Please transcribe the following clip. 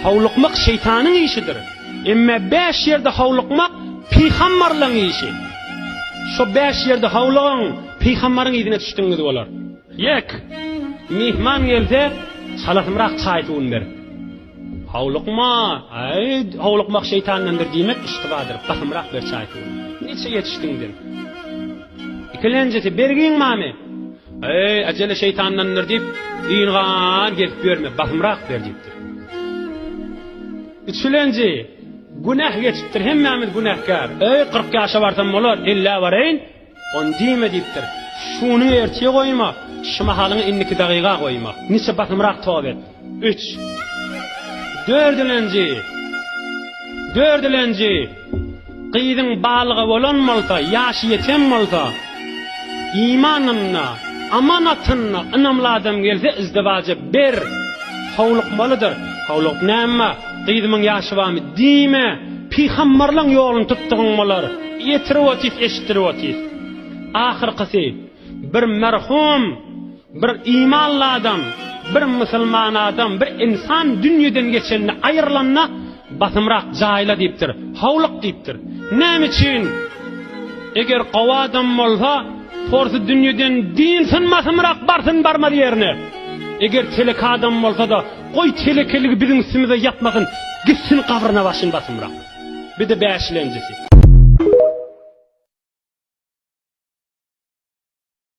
Havluqmaq şeytanın işidir. Emme 5 yerde havluqmaq peygamberlerin işi. Şu 5 yerde havluğun peygamberin idine düştüğünde olar. Yek, mihman gelse salatımrak çaytuğun der. Havluqmaq şeytanındır demek iştibadır. Batımrak bir çaytuğun. Neçe yetiştiğindir? İkilencesi bergin mami. Acele şeytanındır deyip iğinğan gelip görme. Batımrak ver deyiptir. Üçüncü, günah geçiptir. Hemmemiz günahkar. 40 yaşa vartan olar. İlla varayın. On diyme deyiptir. Şunu erteye koyma. Şımahalını 12 dakika koyma. Nice batımrak tövbe. 3. Dördüncü. Qıydın balığı olan malta, yaşı yeten malta, imanınla, amanatınla ınamlı adam gelse izdivacı bir havluqmalıdır. Havluq näme? Qıydımın yaşı var mı? Dime, peygamberlerin yolunu tuttuğun malar, yetirip otif, eşittirip otif. Ahirqisi, bir merhum, bir imanlı adam, bir musulman adam, bir insan dünyadan geçenini ayırlanna batımrak cahila deyiptir, havluq deyiptir. Näme için? Eger qawa adam bolsa, forsu dünyadan din sınmasımrak barsın barmadı yerine. Eger telek adam bolsa da, qoy telekeligi bizim üstümüze yatmasın, gitsin qabrına başın basımrak. Bir de beşilencisi.